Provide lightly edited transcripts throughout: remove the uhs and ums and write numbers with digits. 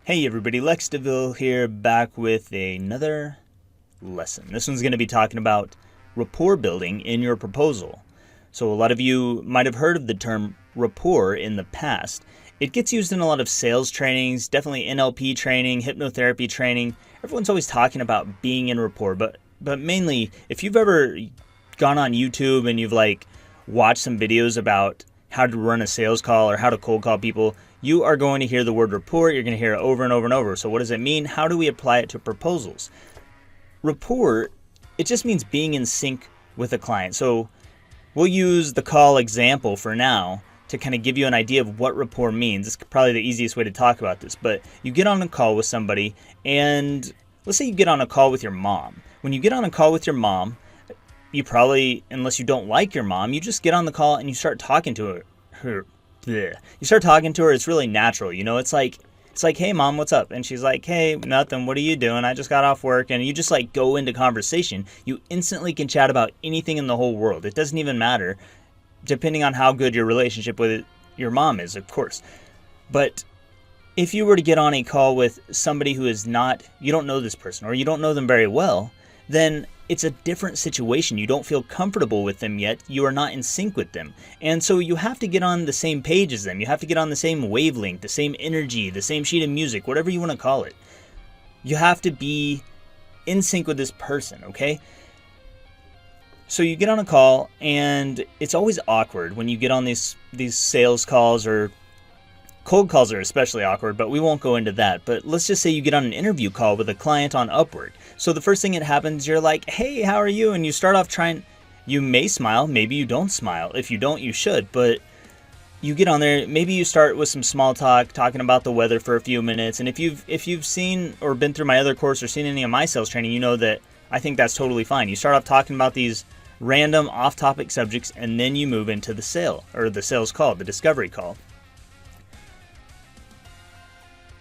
Hey everybody, Lex DeVille here, back with another lesson. This one's going to be talking about rapport building in your proposal. So a lot of you might have heard of the term rapport in the past. It gets used in a lot of sales trainings, definitely NLP training, hypnotherapy training. Everyone's always talking about being in rapport, but mainly if you've ever gone on YouTube and you've watched some videos about how to run a sales call or how to cold call people, you are going to hear the word rapport. You're going to hear it over and over and over. So what does it mean? How do we apply it to proposals? Rapport, it just means being in sync with a client. So we'll use the call example for now to kind of give you an idea of what rapport means. It's probably the easiest way to talk about this, but you get on a call with somebody, and let's say you get on a call with your mom. When you get on a call with your mom, you probably, unless you don't like your mom, you just get on the call and you start talking to her. You start talking to her. It's really natural. It's like, hey mom, what's up? And she's like, hey, nothing. What are you doing? I just got off work. And you just go into conversation. You instantly can chat about anything in the whole world. It doesn't even matter, depending on how good your relationship with your mom is, of course. But if you were to get on a call with somebody who is not, you don't know this person or you don't know them very well, then it's a different situation. You don't feel comfortable with them yet. You are not in sync with them. And so you have to get on the same page as them. You have to get on the same wavelength, the same energy, the same sheet of music, whatever you want to call it. You have to be in sync with this person, okay? So you get on a call, and it's always awkward when you get on these sales calls, or cold calls are especially awkward, but we won't go into that. But let's just say you get on an interview call with a client on Upwork. So the first thing that happens, you're like, hey, how are you? And you start off you may smile, maybe you don't smile. If you don't, you should. But you get on there, maybe you start with some small talk, talking about the weather for a few minutes. And if you've seen or been through my other course or seen any of my sales training, you know that I think that's totally fine. You start off talking about these random off-topic subjects, and then you move into the sales call, the discovery call.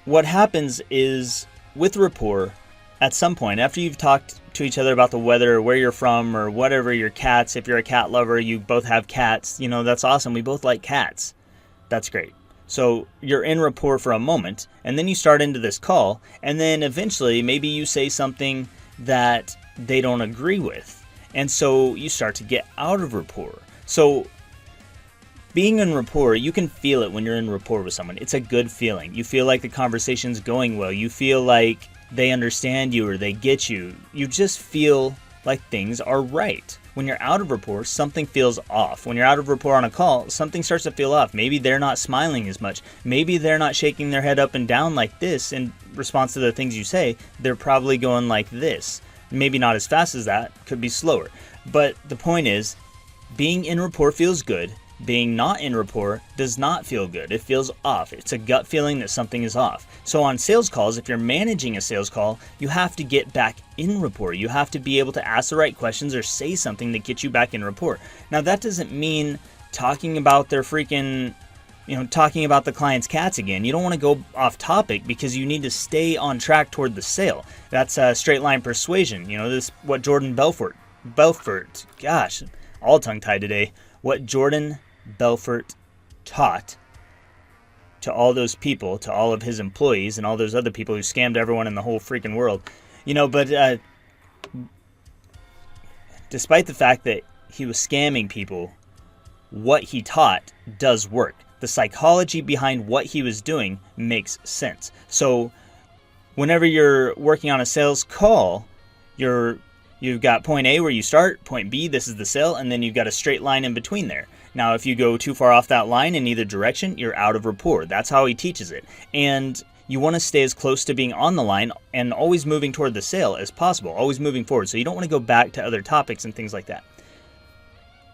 What happens is, with rapport, at some point, after you've talked to each other about the weather, or where you're from, or whatever, your cats, if you're a cat lover, you both have cats, that's awesome. We both like cats. That's great. So you're in rapport for a moment, and then you start into this call, and then eventually maybe you say something that they don't agree with. And so you start to get out of rapport. So being in rapport, you can feel it when you're in rapport with someone. It's a good feeling. You feel like the conversation's going well. You feel like they understand you or they get you. You just feel like things are right. When you're out of rapport, something feels off. When you're out of rapport on a call, something starts to feel off. Maybe they're not smiling as much. Maybe they're not shaking their head up and down like this in response to the things you say. They're probably going like this. Maybe not as fast as that. Could be slower. But the point is, being in rapport feels good. Being not in rapport does not feel good. It feels off. It's a gut feeling that something is off. So on sales calls, if you're managing a sales call, you have to get back in rapport. You have to be able to ask the right questions or say something that gets you back in rapport. Now that doesn't mean talking about their talking about the client's cats again. You don't want to go off topic because you need to stay on track toward the sale. That's a straight line persuasion. This what Jordan Belfort, gosh, all tongue tied today. What Jordan Belfort taught to all those people, to all of his employees and all those other people who scammed everyone in the whole freaking world. But despite the fact that he was scamming people, what he taught does work. The psychology behind what he was doing makes sense. So whenever you're working on a sales call, you've got point A where you start, point B, this is the sale, and then you've got a straight line in between there. Now, if you go too far off that line in either direction, you're out of rapport. That's how he teaches it. And you want to stay as close to being on the line and always moving toward the sale as possible, always moving forward. So you don't want to go back to other topics and things like that.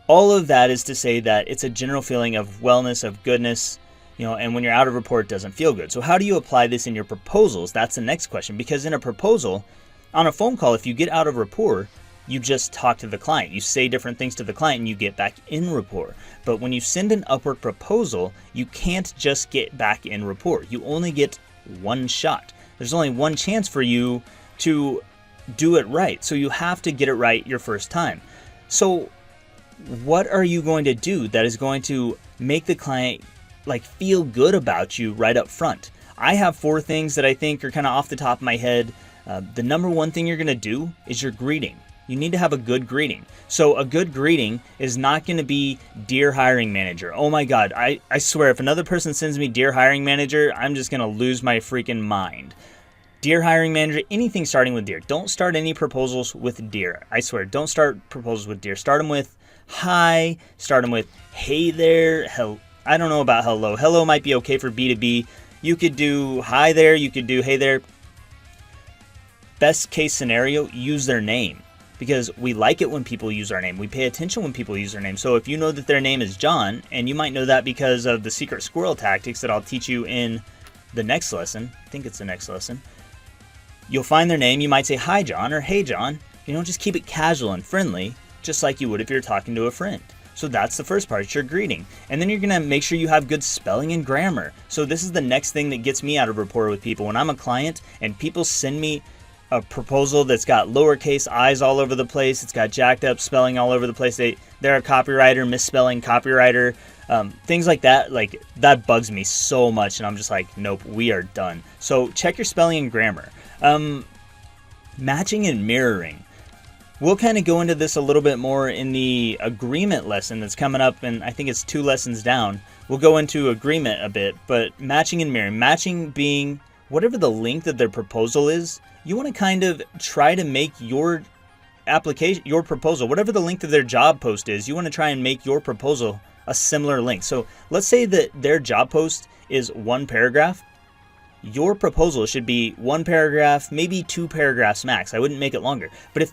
All of that is to say that it's a general feeling of wellness, of goodness, and when you're out of rapport, it doesn't feel good. So how do you apply this in your proposals? That's the next question. Because in a proposal, on a phone call, if you get out of rapport, you just talk to the client. You say different things to the client and you get back in rapport. But when you send an Upwork proposal, you can't just get back in rapport. You only get one shot. There's only one chance for you to do it right. So you have to get it right your first time. So what are you going to do that is going to make the client feel good about you right up front? I have 4 things that I think are kind of off the top of my head. The number one thing you're going to do is your greeting. You need to have a good greeting. So a good greeting is not going to be "Dear hiring manager." Oh my God, I swear if another person sends me "Dear hiring manager," I'm just going to lose my freaking mind. Dear hiring manager, anything starting with "dear." Don't start any proposals with "dear." I swear, don't start proposals with "dear." Start them with "hi." Start them with "hey there." I don't know about hello. Hello might be okay for B2B. You could do "hi there." You could do "hey there." Best case scenario, use their name. Because we like it when people use our name. We pay attention when people use our name. So if you know that their name is John, and you might know that because of the secret squirrel tactics that I'll teach you in the next lesson, I think it's the next lesson, you'll find their name. You might say "hi John" or "hey John." Just keep it casual and friendly, just like you would if you're talking to a friend. So that's the first part, it's your greeting. And then you're going to make sure you have good spelling and grammar. So this is the next thing that gets me out of rapport with people. When I'm a client and people send me a proposal that's got lowercase i's all over the place, it's got jacked up spelling all over the place, they're a copywriter, misspelling copywriter, things like that bugs me so much, and I'm just like, nope, we are done. So check your spelling and grammar. Matching and mirroring. We'll kind of go into this a little bit more in the agreement lesson that's coming up, and I think it's 2 lessons down. We'll go into agreement a bit, but matching and mirroring. Matching being whatever the length of their proposal is, you want to kind of try to make your application, your proposal, whatever the length of their job post is, you want to try and make your proposal a similar length. So let's say that their job post is 1 paragraph. Your proposal should be 1 paragraph, maybe 2 paragraphs max. I wouldn't make it longer. But if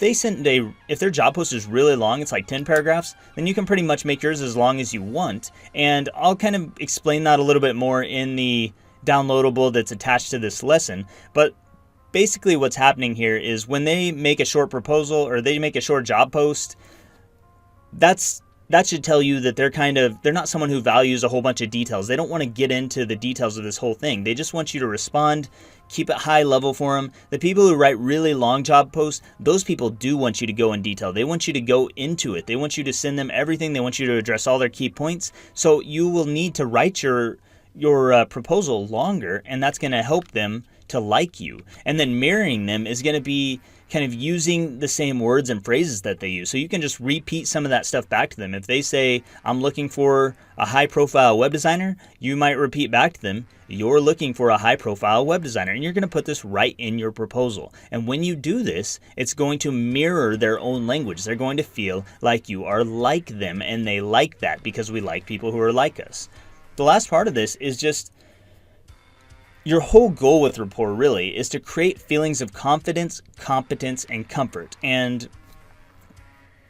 their job post is really long, it's like 10 paragraphs, then you can pretty much make yours as long as you want. And I'll kind of explain that a little bit more in the downloadable that's attached to this lesson. But basically what's happening here is when they make a short proposal or they make a short job post, that should tell you that they're not someone who values a whole bunch of details. They don't want to get into the details of this whole thing. They just want you to respond, keep it high level for them. The people who write really long job posts, those people do want you to go in detail. They want you to go into it. They want you to send them everything. They want you to address all their key points. So you will need to write your proposal longer, and that's going to help them to like you. And then mirroring them is going to be kind of using the same words and phrases that they use. So you can just repeat some of that stuff back to them. If they say, "I'm looking for a high profile web designer," you might repeat back to them, "You're looking for a high profile web designer." And you're going to put this right in your proposal. And when you do this, it's going to mirror their own language. They're going to feel like you are like them, and they like that because we like people who are like us. The last part of this is just your whole goal with rapport really is to create feelings of confidence, competence, and comfort. And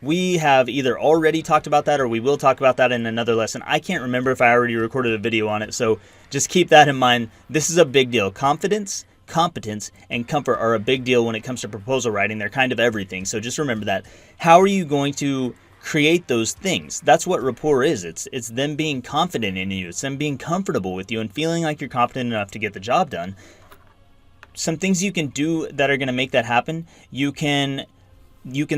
we have either already talked about that or we will talk about that in another lesson. I can't remember if I already recorded a video on it, so just keep that in mind. This is a big deal. Confidence, competence, and comfort are a big deal when it comes to proposal writing. They're kind of everything, so just remember that. How are you going to create those things? That's what rapport is. It's them being confident in you. It's them being comfortable with you and feeling like you're competent enough to get the job done. Some things you can do that are going to make that happen. You can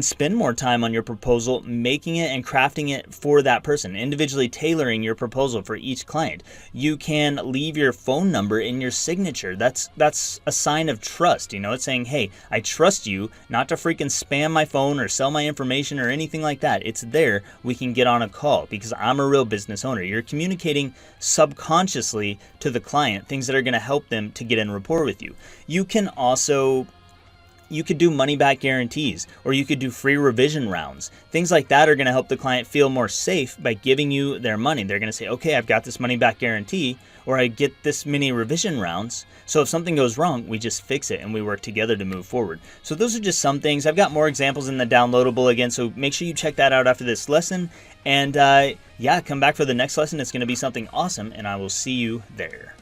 spend more time on your proposal, making it and crafting it for that person, individually tailoring your proposal for each client. You can leave your phone number in your signature. That's a sign of trust. It's saying, "Hey, I trust you not to freaking spam my phone or sell my information or anything like that. It's there. We can get on a call because I'm a real business owner." You're communicating subconsciously to the client things that are going to help them to get in rapport with you. You could do money back guarantees, or you could do free revision rounds. Things like that are going to help the client feel more safe by giving you their money. They're going to say, "Okay, I've got this money back guarantee, or I get this many revision rounds. So if something goes wrong, we just fix it and we work together to move forward." So those are just some things. I've got more examples in the downloadable again, so make sure you check that out after this lesson. And come back for the next lesson. It's going to be something awesome, and I will see you there.